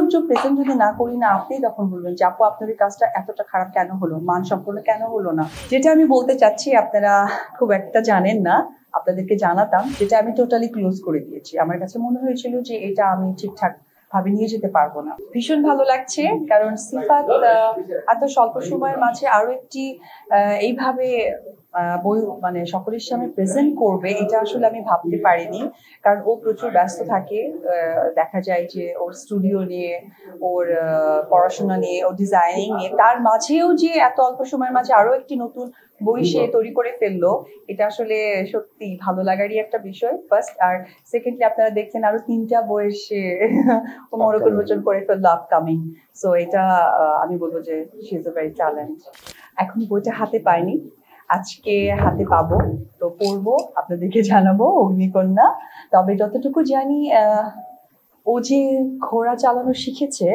সৌন্দর্য প্রেজেন্ট যদি না করি না, আপনি তখন বলবেন যে আপু আপনার এই কাজটা এতটা খারাপ কেন হলো, মান সম্পূর্ণ কেন হলো না। যেটা আমি বলতে চাচ্ছি আপনারা খুব একটা জানেন না, আপনাদেরকে জানাতাম, যেটা আমি টোটালি ক্লোজ করে দিয়েছি। আমার কাছে মনে হয়েছিল যে এটা আমি ঠিকঠাক ভাবে নিয়ে যেতে পারবো না। ভীষণ ভালো লাগছে, কারণ সিফাত এত স্বল্প সময়ের মাঝে আরো একটি এইভাবে বই মানে সকলের সামনে প্রেজেন্ট করবে, এটা আসলে আমি ভাবতে পারিনি। কারণ ও প্রচুর ব্যস্ত থাকে, দেখা যায় যে ওর স্টুডিও নিয়ে, ওর পড়াশোনা নিয়ে, ওর ডিজাইনিং নিয়ে, তার মাঝেও যে এত অল্প সময়ের মাঝে আরো একটি নতুন বই সে তৈরি করে ফেললো, এটা আসলে সত্যি ভালো লাগারই একটা বিষয়। ফার্স্ট, আর সেকেন্ডলি আপনারা দেখছেন আরো 3টা বই সে মোড়ক উন্মোচন করে ফেললো আপকামিং। সো এটা আমি বলবো যে she is a very talent. এখন বইটা হাতে পাইনি, আজকে হাতে পাবো, তো পড়বো, আপনাদেরকে জানাবো। অগ্নিকন্যা। তবে যতটুকু জানি ও যে ঘোড়া চালানো শিখেছে,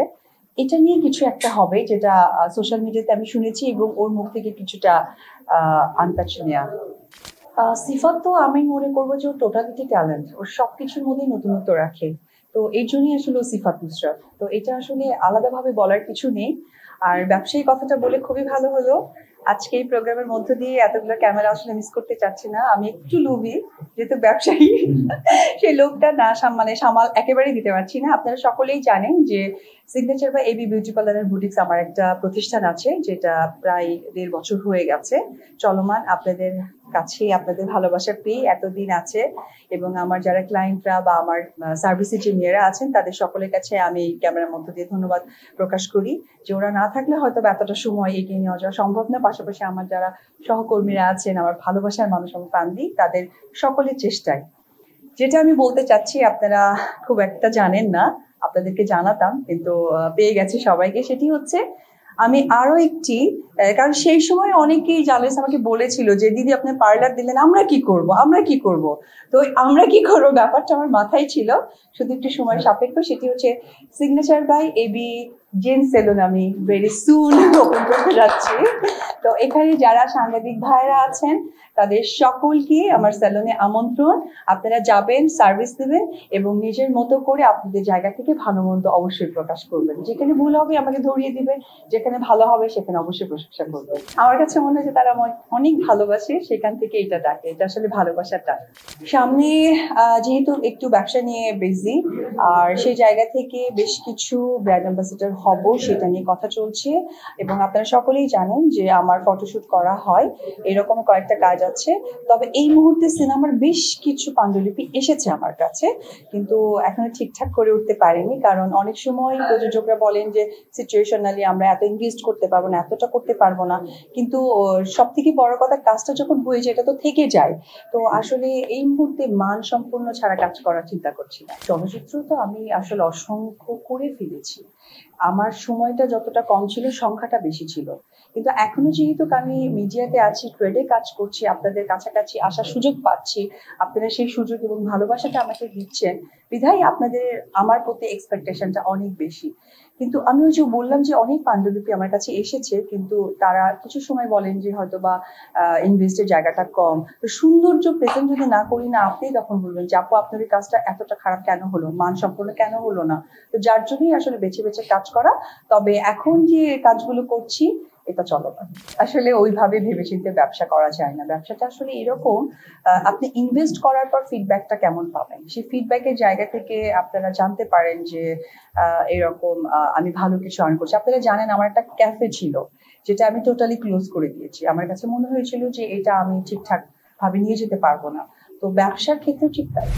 এটা নিয়ে কিছু একটা হবে, যেটা সোশ্যাল মিডিয়াতে আমি শুনেছি, এবং ওর মুখ থেকে কিছুটা আন্দাজ নেওয়া। সিফাত তো আমি মনে করবো যে ওর টোটালিটি ট্যালেন্ট, ওর সবকিছুর মধ্যেই নতুনত্ব রাখে। তো এই জন্যই আসলে সিফাত নুসরাত। তো এটা আসলে আলাদাভাবে বলার কিছু নেই। আর ব্যবসায়ী কথাটা বলে খুবই ভালো হলো। আজকে এই প্রোগ্রামের মধ্য দিয়ে এতগুলো ক্যামেরা আসলে মিস করতে চাচ্ছি না। আমি একটু লোভী, যেহেতু ব্যবসায়ী, সেই লোকটা না মানে সামাল একেবারেই দিতে পারছি না। আপনারা সকলেই জানেন যে সিগনেচার বা এবি বিউটি পার্লার বুটিক্স আমার একটা প্রতিষ্ঠান আছে, যেটা প্রায় 1.5 বছর হয়ে গেছে চলমান। আপনাদের কাছে আপনাদের ভালোবাসা পেয়ে এতদিন আছে, এবং আমার যারা ক্লায়েন্টরা বা আমার সার্ভিসের যে মেয়েরা আছেন, তাদের সকলের কাছে আমি ক্যামেরার মধ্য দিয়ে ধন্যবাদ প্রকাশ করি, যে ওরা না থাকলে হয়তো এতটা সময় এগিয়ে নেওয়া যাওয়া সম্ভব না। পাশাপাশি আমার যারা সহকর্মীরা আছেন, আমার ভালোবাসার মানুষ, আমার ফ্যামিলি, তাদের সকলের চেষ্টায়। যেটা আমি বলতে চাচ্ছি আপনারা খুব একটা জানেন না, আপনাদেরকে জানাতাম, কিন্তু পেয়ে গেছি সবাইকে। সেটি হচ্ছে আমি আরো একটি, কারণ সেই সময় অনেকেই জার্নালিস্ট আমাকে বলেছিল যে দিদি আপনি পার্লার দিলেন, আমরা কি করব, আমরা কি করব। তো আমরা কি করবো ব্যাপারটা আমার মাথায় ছিল, শুধু একটু সময় সাপেক্ষ। সেটি হচ্ছে signature by AB gents salon আমি ভেরি সুন ওপেন করতে যাচ্ছি। তো এখানে যারা সাংবাদিক ভাইরা আছেন, তাদের সকলকে আমার স্যালুনে আমন্ত্রণ। আপনারা যাবেন, সার্ভিস দেবেন, এবং নিজের মতো করে আপনাদের জায়গা থেকে ভালো মন্দ অবশ্যই প্রকাশ করবেন। যেখানে ভুল হবে আমাকে ধরিয়ে দিবেন, যেখানে ভালো হবে সেখানে অবশ্যই প্রশংসা করবেন। আমার কাছে মনে হয় যে তারা অনেক ভালোবাসে, সেখান থেকে এটা ডাকে, এটা আসলে ভালোবাসার ডাক। সামনে যেহেতু একটু ব্যবসা নিয়ে বিজি, আর সেই জায়গা থেকে বেশ কিছু ব্র্যান্ড অ্যাম্বাসেডর হব, সেটা নিয়ে কথা চলছে। এবং আপনারা সকলেই জানেন যে আমার ফটোশুট করা হয়, এরকম কয়েকটা কাজ আছে। তবে এই মুহূর্তে সিনেমার বেশ কিছু পাণ্ডুলিপি এসেছে আমার কাছে, কিন্তু এখনো ঠিকঠাক করে উঠতে পারিনি। কারণ অনেক সময় প্রযোজকরা বলেন যে সিচুয়েশনালি আমরা এত ইনভেস্ট করতে পারবো না, এতটা করতে পারবো না, কিন্তু সব থেকে বড় কথা কাজটা যখন হয়ে যায় এটা তো থেকে যায়। তো আসলে এই মুহূর্তে মান সম্পূর্ণ ছাড়া কাজ করার চিন্তা করছি না। চলচ্চিত্র তো আমি আসলে অসংখ্য করে ফেলেছি, আমার সময়টা যতটা কম ছিল সংখ্যাটা বেশি ছিল। কিন্তু এখনো যেহেতু আমি মিডিয়াতে আছি, ট্রেডে কাজ করছি, আপনাদের কাছাকাছি আসার সুযোগ পাচ্ছি, আপনারা সেই সুযোগ এবং ভালোবাসাটা আমাকে দিচ্ছেন, বিধায় আপনাদের আমার প্রতি এক্সপেকটেশনটা অনেক বেশি। কিন্তু আমি ওই যে বললাম যে অনেক পাণ্ডুলিপি আমার কাছে এসেছে, কিন্তু তারা কিছু সময় বলেন যে হয়তো বা ইনভেস্টের জায়গাটা কম। তো সৌন্দর্য প্রেজেন্ট যদি না করি না, আপনি তখন বলবেন যে আপু আপনার এই কাজটা এতটা খারাপ কেন হলো, মান সম্পূর্ণ কেন হলো না। তো যার জন্যই আসলে বেছে বেছে কাজ করা। তবে এখন যে কাজগুলো করছি এটা চলমান। আসলে ওইভাবে ভেবেচিন্তে ব্যবসা করা যায় না। ব্যবসাটা আসলে এরকম, আপনি ইনভেস্ট করার পর ফিডব্যাকটা কেমন পাবেন, সেই ফিডব্যাকের জায়গা থেকে আপনারা জানতে পারেন যে এরকম আমি ভালো কিছু আর্ন করছি। আপনারা জানেন আমার একটা ক্যাফে ছিল, যেটা আমি টোটালি ক্লোজ করে দিয়েছি। আমার কাছে মনে হয়েছিল যে এটা আমি ঠিকঠাক ভাবে নিয়ে যেতে পারবো না। তো ব্যবসার ক্ষেত্রে ঠিক তাই।